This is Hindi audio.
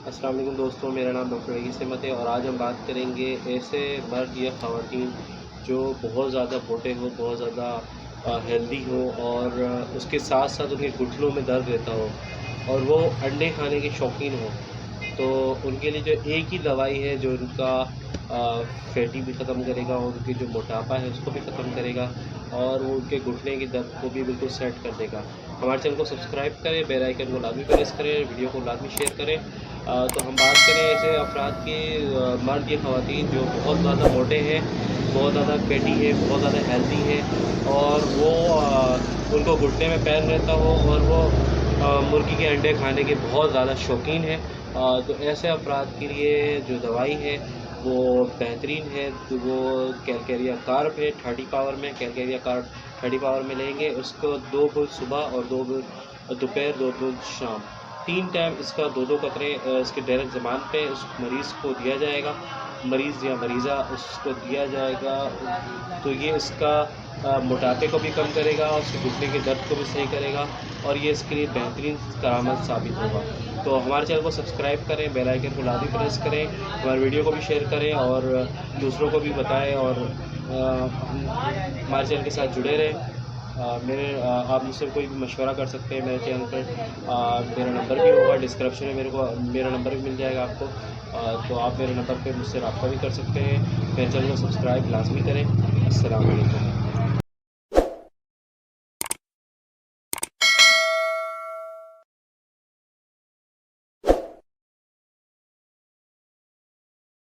अस्सलाम वालेकुम दोस्तों, मेरा नाम डॉक्टर रईस अहमद है और आज हम बात करेंगे ऐसे मर्द या ख़वातीन जो बहुत ज़्यादा मोटे हो, बहुत ज़्यादा हेल्दी हो और उसके साथ साथ उनके घुटनों में दर्द रहता हो और वो अंडे खाने के शौकीन हो। तो उनके लिए जो एक ही दवाई है जो उनका फैटी भी ख़त्म करेगा और उनकी जो मोटापा है उसको भी ख़त्म करेगा और वो उनके घुटने की दर्द को भी बिल्कुल सेट कर देगा। हमारे चैनल को सब्सक्राइब करें, बेल आइकन को लाज़मी प्रेस करें, वीडियो को लाज़मी शेयर करें। तो हम बात करें ऐसे अफराद की, मर्द या ख़वातीन जो बहुत ज़्यादा मोटे हैं, बहुत ज़्यादा फैटी है, बहुत ज़्यादा हेल्दी है और वो उनको घुटने में पैर रहता हो और वो मुर्गी के अंडे खाने के बहुत ज़्यादा शौकीन है। तो ऐसे अफराद के लिए जो दवाई है वो बेहतरीन है। तो वो कैलकेरिया कार्ब है 30 पावर में, कैलकेरिया कार्ब 30 पावर में लेंगे। उसको 2 बुल सुबह और 2 बुल दोपहर, 2 बुल शाम, 3 टाइम इसका 2-2 कतरे इसके डायरेक्ट ज़बान पे उस मरीज़ को दिया जाएगा, मरीज़ या मरीज़ा उसको दिया जाएगा। तो ये इसका मोटापे को भी कम करेगा, उसके घुटने के दर्द को भी सही करेगा और ये इसके लिए बेहतरीन करामत साबित होगा। तो हमारे चैनल को सब्सक्राइब करें, बेल आइकन को लाज़मी प्रेस करें, हमारे वीडियो को भी शेयर करें और दूसरों को भी बताएं और हमारे चैनल के साथ जुड़े रहें। आप मुझसे कोई भी मशवरा कर सकते हैं मेरे चैनल पर। मेरा नंबर भी होगा डिस्क्रिप्शन में, मेरा नंबर भी मिल जाएगा आपको। तो आप मेरे नंबर पे मुझसे रब्ता भी कर सकते हैं। मेरे चैनल को सब्सक्राइब लाज़मी करें। अस्सलाम वालेकुम।